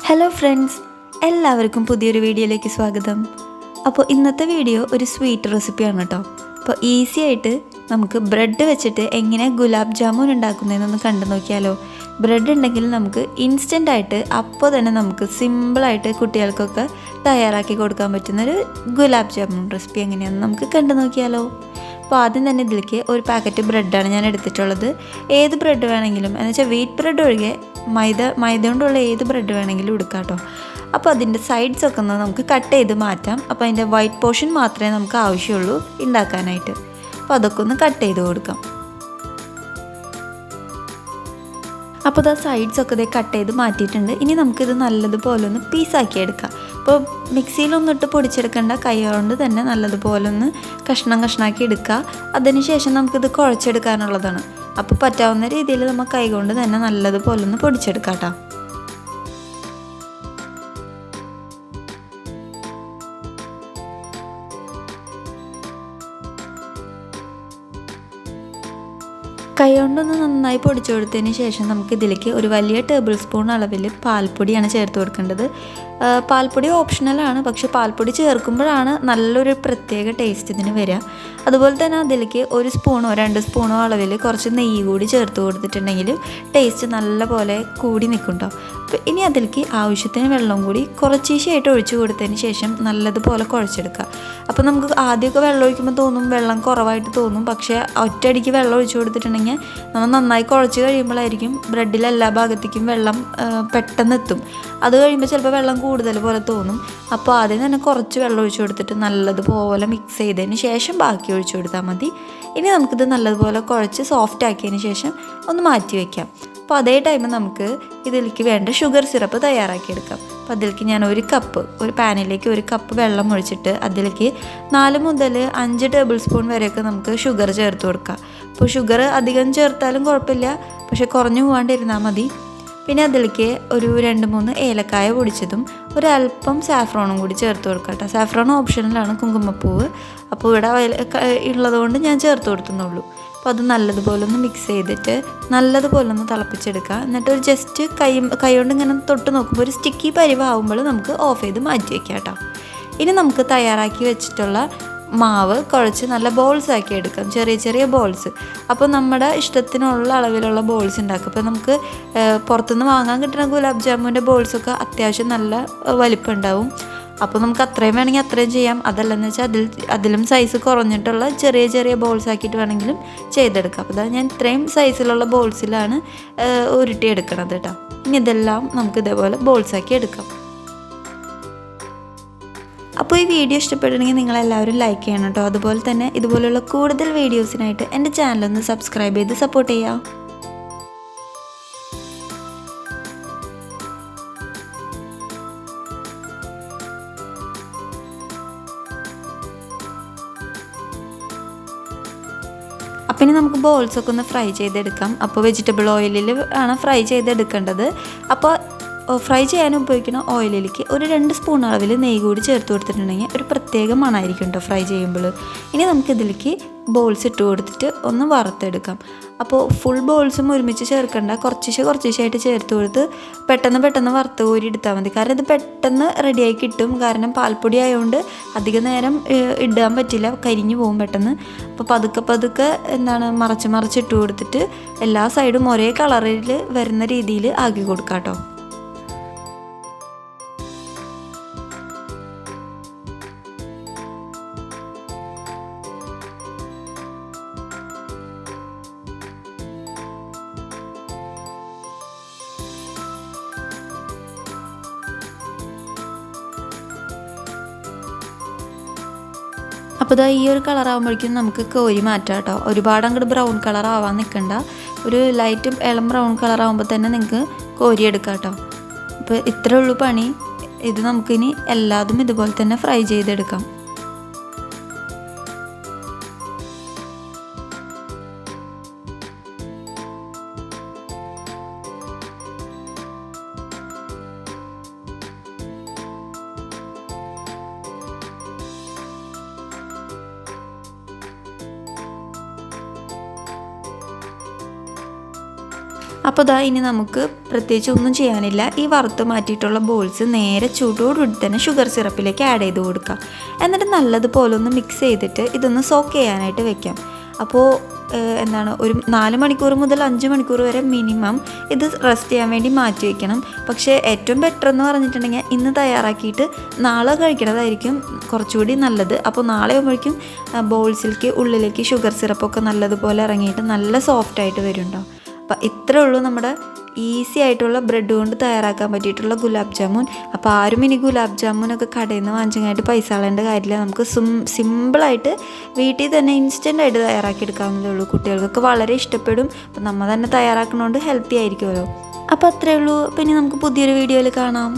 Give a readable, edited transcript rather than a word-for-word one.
Hello friends, എല്ലാവർക്കും പുതിയൊരു വീഡിയോയിലേക്ക് സ്വാഗതം. അപ്പോൾ ഇന്നത്തെ വീഡിയോ ഒരു സ്വീറ്റ് റെസിപ്പിയാണ് കേട്ടോ. അപ്പോൾ ഈസി ആയിട്ട് നമുക്ക് ബ്രെഡ് വെച്ചിട്ട് എങ്ങനെ ഗുലാബ് ജാമുൻ ഉണ്ടാക്കുന്നതെന്നൊന്ന് കണ്ടു നോക്കിയാലോ. ബ്രെഡ് ഉണ്ടെങ്കിൽ നമുക്ക് ഇൻസ്റ്റൻ്റായിട്ട് അപ്പോൾ തന്നെ നമുക്ക് സിമ്പിളായിട്ട് കുട്ടികൾക്കൊക്കെ തയ്യാറാക്കി കൊടുക്കാൻ പറ്റുന്നൊരു ഗുലാബ് ജാമുൻ റെസിപ്പി എങ്ങനെയാണെന്ന് നമുക്ക് കണ്ടു നോക്കിയാലോ. അപ്പോൾ ആദ്യം തന്നെ ഇതിലേക്ക് ഒരു പാക്കറ്റ് ബ്രെഡാണ് ഞാൻ എടുത്തിട്ടുള്ളത്. ഏത് ബ്രെഡ് വേണമെങ്കിലും, എന്ന് വെച്ചാൽ വീറ്റ് ബ്രെഡ് ഒഴികെ മൈദ കൊണ്ടുള്ള ഏത് ബ്രെഡ് വേണമെങ്കിലും എടുക്കാം കേട്ടോ. അപ്പോൾ അതിൻ്റെ സൈഡ്സൊക്കെ ഒന്ന് നമുക്ക് കട്ട് ചെയ്ത് മാറ്റാം. അപ്പോൾ അതിൻ്റെ വൈറ്റ് പോർഷൻ മാത്രമേ നമുക്ക് ആവശ്യമുള്ളൂ ഉണ്ടാക്കാനായിട്ട്. അപ്പോൾ അതൊക്കെ ഒന്ന് കട്ട് ചെയ്ത് കൊടുക്കാം. അപ്പോൾ ഇതാ സൈഡ്സൊക്കെ ഇതേ കട്ട് ചെയ്ത് മാറ്റിയിട്ടുണ്ട്. ഇനി നമുക്കിത് നല്ലതുപോലെ ഒന്ന് പീസാക്കി എടുക്കാം. അപ്പോൾ മിക്സിയിലൊന്നിട്ട് പൊടിച്ചെടുക്കേണ്ട, കൈ കൊണ്ട് തന്നെ നല്ലതുപോലെ ഒന്ന് കഷ്ണാക്കി എടുക്കുക. അതിനുശേഷം നമുക്കിത് കുഴച്ചെടുക്കാനുള്ളതാണ്. അപ്പോൾ പറ്റാവുന്ന രീതിയിൽ നമ്മൾ കൈ കൊണ്ട് തന്നെ നല്ലതുപോലെ ഒന്ന് പൊടിച്ചെടുക്കാം കേട്ടോ. കൈ കൊണ്ടൊന്ന് നന്നായി പൊടിച്ചു കൊടുത്തതിന് ശേഷം നമുക്കിതിലേക്ക് ഒരു വലിയ ടേബിൾ സ്പൂൺ അളവിൽ പാൽപ്പൊടിയാണ് ചേർത്ത് കൊടുക്കേണ്ടത്. പാൽപ്പൊടി ഓപ്ഷണലാണ്, പക്ഷെ പാൽപ്പൊടി ചേർക്കുമ്പോഴാണ് നല്ലൊരു പ്രത്യേക ടേസ്റ്റ് ഇതിന് വരിക. അതുപോലെ തന്നെ അതിലേക്ക് 1 സ്പൂണോ 2 സ്പൂണോ അളവിൽ കുറച്ച് നെയ്യ് കൂടി ചേർത്ത് കൊടുത്തിട്ടുണ്ടെങ്കിൽ ടേസ്റ്റ് നല്ല പോലെ കൂടി നിൽക്കും കേട്ടോ. അപ്പോൾ ഇനി അതിലേക്ക് ആവശ്യത്തിന് വെള്ളം കൂടി കുറച്ചീശയായിട്ട് ഒഴിച്ചു കൊടുത്തതിന് ശേഷം നല്ലതുപോലെ കുഴച്ചെടുക്കുക. അപ്പോൾ നമുക്ക് ആദ്യമൊക്കെ വെള്ളം ഒഴിക്കുമ്പോൾ തോന്നും വെള്ളം കുറവായിട്ട് തോന്നും, പക്ഷേ ഒറ്റയടിക്ക് വെള്ളം ഒഴിച്ചു കൊടുത്തിട്ടുണ്ടെങ്കിൽ നമ്മൾ നന്നായി കുഴച്ച് കഴിയുമ്പോഴായിരിക്കും ബ്രെഡിലെ എല്ലാ ഭാഗത്തേക്കും വെള്ളം പെട്ടെന്ന് എത്തും. അത് കഴിയുമ്പോൾ ചിലപ്പോൾ വെള്ളം കൂടുതൽ പോലെ തോന്നും. അപ്പോൾ ആദ്യം തന്നെ കുറച്ച് വെള്ളം ഒഴിച്ചു കൊടുത്തിട്ട് നല്ലതുപോലെ മിക്സ് ചെയ്തതിന് ശേഷം ബാക്കി ഒഴിച്ചു കൊടുത്താൽ മതി. ഇനി നമുക്കിത് നല്ലതുപോലെ കുഴച്ച് സോഫ്റ്റ് ആക്കിയതിന് ശേഷം ഒന്ന് മാറ്റി വയ്ക്കാം. അപ്പോൾ അതേ ടൈമിൽ നമുക്ക് ഇതിലേക്ക് വേണ്ട ഷുഗർ സിറപ്പ് തയ്യാറാക്കിയെടുക്കാം. അപ്പോൾ അതിലേക്ക് ഞാൻ ഒരു പാനിലേക്ക് 1 കപ്പ് വെള്ളം ഒഴിച്ചിട്ട് അതിലേക്ക് 4 മുതൽ 5 ടേബിൾ സ്പൂൺ വരെയൊക്കെ നമുക്ക് ഷുഗർ ചേർത്ത് കൊടുക്കാം. അപ്പോൾ ഷുഗർ അധികം ചേർത്താലും കുഴപ്പമില്ല, പക്ഷേ കുറഞ്ഞു പോകാണ്ടിരുന്നാൽ മതി. പിന്നെ അതിലേക്ക് ഒരു 2-3 ഏലക്കായ പൊടിച്ചതും ഒരല്പം സാഫ്രോണും കൂടി ചേർത്ത് കൊടുക്കാം കേട്ടോ. സാഫ്രോൺ ഓപ്ഷനിലാണ്, കുങ്കുമപ്പൂവ്. അപ്പോൾ ഇവിടെ ഉള്ളതുകൊണ്ട് ഞാൻ ചേർത്ത് കൊടുത്തുന്നുള്ളൂ. അപ്പോൾ അത് നല്ലതുപോലെ ഒന്ന് മിക്സ് ചെയ്തിട്ട് നല്ലതുപോലെ ഒന്ന് തിളപ്പിച്ചെടുക്കുക. എന്നിട്ട് ഒരു ജസ്റ്റ് കൈ കൊണ്ട് ഇങ്ങനെ തൊട്ട് നോക്കുമ്പോൾ ഒരു സ്റ്റിക്കി പരിവാകുമ്പോൾ നമുക്ക് ഓഫ് ചെയ്ത് മാറ്റി വയ്ക്കാം കേട്ടോ. ഇനി നമുക്ക് തയ്യാറാക്കി വെച്ചിട്ടുള്ള മാവ് കുഴച്ച് നല്ല ബോൾസ് ആക്കി എടുക്കാം, ചെറിയ ബോൾസ്. അപ്പോൾ നമ്മുടെ ഇഷ്ടത്തിനുള്ള അളവിലുള്ള ബോൾസ് ഉണ്ടാക്കും. അപ്പോൾ നമുക്ക് പുറത്തുനിന്ന് വാങ്ങാൻ കിട്ടുന്ന ഗുലാബ് ജാമുൻ്റെ ബോൾസൊക്കെ അത്യാവശ്യം നല്ല വലിപ്പം ഉണ്ടാവും. അപ്പോൾ നമുക്ക് അത്രയും വേണമെങ്കിൽ അത്രയും ചെയ്യാം. അതല്ലെന്ന് വെച്ചാൽ അതിലും സൈസ് കുറഞ്ഞിട്ടുള്ള ചെറിയ ബോൾസ് ആക്കിയിട്ട് വേണമെങ്കിലും ചെയ്തെടുക്കാം. അപ്പോൾ അതാ ഞാൻ ഇത്രയും സൈസിലുള്ള ബോൾസിലാണ് ഉരുട്ടിയെടുക്കണത് കേട്ടോ. ഇനി ഇതെല്ലാം നമുക്ക് ഇതേപോലെ ബോൾസാക്കി എടുക്കാം. അപ്പോൾ ഈ വീഡിയോ ഇഷ്ടപ്പെടുകയാണെങ്കിൽ നിങ്ങളെല്ലാവരും ലൈക്ക് ചെയ്യണം കേട്ടോ. അതുപോലെ തന്നെ ഇതുപോലുള്ള കൂടുതൽ വീഡിയോസിനായിട്ട് എൻ്റെ ചാനലൊന്ന് സബ്സ്ക്രൈബ് ചെയ്ത് സപ്പോർട്ട് ചെയ്യാം. അപ്പം ഇനി നമുക്ക് ബോൾസൊക്കെ ഒന്ന് ഫ്രൈ ചെയ്തെടുക്കാം. അപ്പോൾ വെജിറ്റബിൾ ഓയിലിൽ ആണ് ഫ്രൈ ചെയ്തെടുക്കേണ്ടത്. അപ്പോൾ ഫ്രൈ ചെയ്യാൻ ഉപയോഗിക്കുന്ന ഓയിലിലേക്ക് ഒരു 2 സ്പൂൺ അളവിൽ നെയ്യ് കൂടി ചേർത്ത് കൊടുത്തിട്ടുണ്ടെങ്കിൽ ഒരു പ്രത്യേക മണമായിരിക്കും കേട്ടോ ഫ്രൈ ചെയ്യുമ്പോൾ. ഇനി നമുക്കിതിലേക്ക് ബോൾസ് ഇട്ട് കൊടുത്തിട്ട് ഒന്ന് വറുത്തെടുക്കാം. അപ്പോൾ ഫുൾ ബോൾസും ഒരുമിച്ച് ചേർക്കേണ്ട, കുറച്ചായിട്ട് ചേർത്ത് കൊടുത്ത് പെട്ടെന്ന് വറുത്ത് കോരി എടുത്താൽ മതി. കാരണം ഇത് പെട്ടെന്ന് റെഡിയായി കിട്ടും. കാരണം പാൽപ്പൊടി ആയതുകൊണ്ട് അധികം നേരം ഇടാൻ പറ്റില്ല, കരിഞ്ഞു പോകും പെട്ടെന്ന്. അപ്പോൾ പതുക്കെ മറിച്ചിട്ട് കൊടുത്തിട്ട് എല്ലാ സൈഡും ഒരേ കളറിൽ വരുന്ന രീതിയിൽ ആക്കി കൊടുക്കാം കേട്ടോ. അപ്പോൾ ഇതാ ഈ ഒരു കളറാകുമ്പോഴേക്കും നമുക്ക് കോരി മാറ്റാം കേട്ടോ. ഒരുപാട് അങ്ങോട്ട് ബ്രൗൺ കളർ ആവാൻ നിൽക്കണ്ട. ഒരു ലൈറ്റ് ഇളം ബ്രൗൺ കളറാകുമ്പോൾ തന്നെ നിങ്ങൾക്ക് കോരിയെടുക്കാം കേട്ടോ. അപ്പോൾ ഇത്രേ ഉള്ളൂ പണി. ഇത് നമുക്കിനി എല്ലാതും ഇതുപോലെ തന്നെ ഫ്രൈ ചെയ്തെടുക്കാം. അപ്പോൾ ഇനി നമുക്ക് പ്രത്യേകിച്ച് ഒന്നും ചെയ്യാനില്ല. ഈ വറുത്ത് മാറ്റിയിട്ടുള്ള ബോൾസ് നേരെ ചൂടോടുകൂടി തന്നെ ഷുഗർ സിറപ്പിലേക്ക് ആഡ് ചെയ്ത് കൊടുക്കാം. എന്നിട്ട് നല്ലതുപോലെ ഒന്ന് മിക്സ് ചെയ്തിട്ട് ഇതൊന്ന് സോക്ക് ചെയ്യാനായിട്ട് വെക്കാം. അപ്പോൾ ഒരു 4 മണിക്കൂർ മുതൽ 5 മണിക്കൂർ വരെ മിനിമം ഇത് റെസ്റ്റ് ചെയ്യാൻ വേണ്ടി മാറ്റി വയ്ക്കണം. പക്ഷേ ഏറ്റവും ബെറ്റർ എന്ന് പറഞ്ഞിട്ടുണ്ടെങ്കിൽ ഇന്ന് തയ്യാറാക്കിയിട്ട് നാളെ കഴിക്കണതായിരിക്കും കുറച്ചുകൂടി നല്ലത്. അപ്പോൾ നാളെ ആകുമ്പോഴേക്കും ബോൾസിലേക്ക് ഉള്ളിലേക്ക് ഷുഗർ സിറപ്പൊക്കെ നല്ലതുപോലെ ഇറങ്ങിയിട്ട് നല്ല സോഫ്റ്റായിട്ട് വരുന്നുണ്ടാവും. അപ്പോൾ ഇത്രേ ഉള്ളൂ നമ്മുടെ ഈസി ആയിട്ടുള്ള ബ്രെഡ് കൊണ്ട് തയ്യാറാക്കാൻ പറ്റിയിട്ടുള്ള ഗുലാബ് ജാമുൻ. അപ്പോൾ ആരും ഇനി ഗുലാബ് ജാമുനൊക്കെ കടയിൽ നിന്ന് വാങ്ങിച്ചങ്ങായിട്ട് പൈസ കളയേണ്ട കാര്യമില്ല. നമുക്ക് സിമ്പിളായിട്ട് വീട്ടിൽ തന്നെ ഇൻസ്റ്റൻ്റായിട്ട് തയ്യാറാക്കി എടുക്കാവുന്നതേ ഉള്ളൂ. കുട്ടികൾക്കൊക്കെ വളരെ ഇഷ്ടപ്പെടും. അപ്പോൾ നമ്മൾ തന്നെ തയ്യാറാക്കുന്നതുകൊണ്ട് ഹെൽത്തി ആയിരിക്കുമല്ലോ. അപ്പോൾ അത്രയേ ഉള്ളൂ. പിന്നെ നമുക്ക് പുതിയൊരു വീഡിയോയിൽ കാണാം.